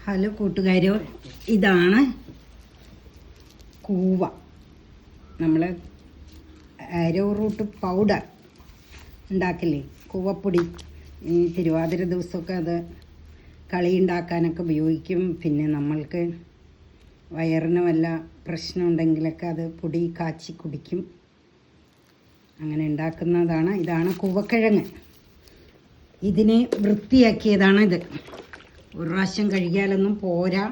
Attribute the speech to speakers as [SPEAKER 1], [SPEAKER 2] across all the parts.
[SPEAKER 1] Hello കൂട്ടുകാരോ, ഇതാണ് കൂവ. നമ്മൾ ആരോ റൂട്ട് പൗഡർ ഉണ്ടാക്കില്ലേ, കൂവപ്പൊടി. ഈ തിരുവാതിര ദിവസമൊക്കെ അത് കളി ഉണ്ടാക്കാനൊക്കെ ഉപയോഗിക്കും. പിന്നെ നമ്മൾക്ക് വയറിന് വല്ല പ്രശ്നമുണ്ടെങ്കിലൊക്കെ അത് പൊടി കാച്ചി കുടിക്കും. അങ്ങനെ ഉണ്ടാക്കുന്നതാണ്. ഇതാണ് കൂവക്കിഴങ്ങ്. ഇതിനെ വൃത്തിയാക്കിയതാണിത്. ഒരു പ്രാവശ്യം കഴുകിയാലൊന്നും പോരാ.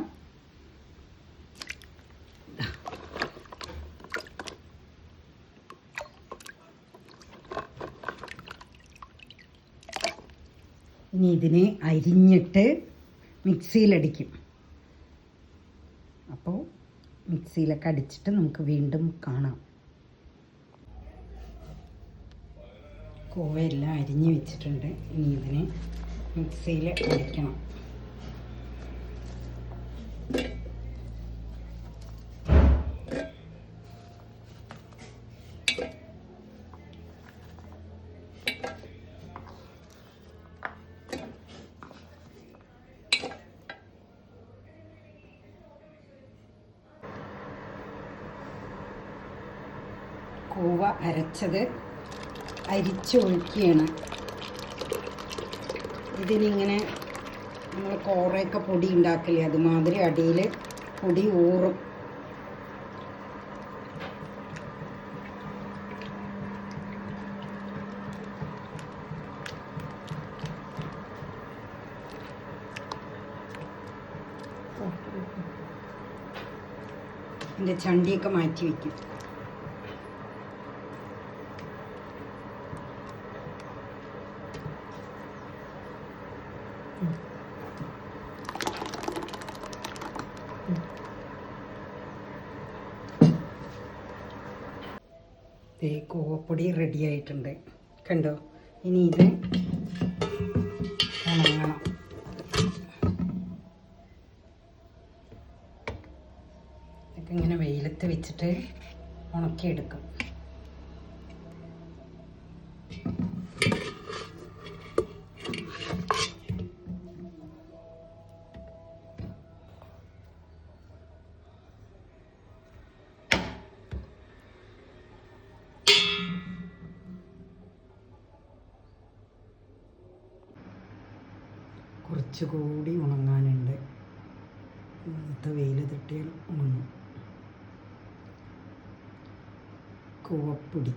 [SPEAKER 1] ഇനി ഇതിനെ അരിഞ്ഞിട്ട് മിക്സിയിലടിക്കും. അപ്പോൾ മിക്സിയിലൊക്കെ അടിച്ചിട്ട് നമുക്ക് വീണ്ടും കാണാം. കൂവയെല്ലാം അരിഞ്ഞ് വെച്ചിട്ടുണ്ട്. ഇനി ഇതിനെ മിക്സിയിൽ അടിക്കണം. കൂവ അരച്ചത് അരിച്ചൊഴിക്കുകയാണ്. ഇതിനിങ്ങനെ നമ്മൾ കോറയൊക്കെ പൊടി ഉണ്ടാക്കില്ലേ, അതുമാതിരി അടിയിൽ പൊടി ഊറും. ഇതിൻ്റെ ചണ്ടിയൊക്കെ മാറ്റി വയ്ക്കും. കൂവപ്പൊടി റെഡി ആയിട്ടുണ്ട്, കണ്ടോ. ഇനി ഇത് ഉണങ്ങണം. ഇതൊക്കെ ഇങ്ങനെ വെയിലത്ത് വെച്ചിട്ട് ഉണക്കിയെടുക്കും. കുറച്ചുകൂടി ഉണങ്ങാനുണ്ട്. ഇന്നത്തെ വെയിൽ തട്ടിയാൽ ഉണങ്ങും. കൂവപ്പൊടി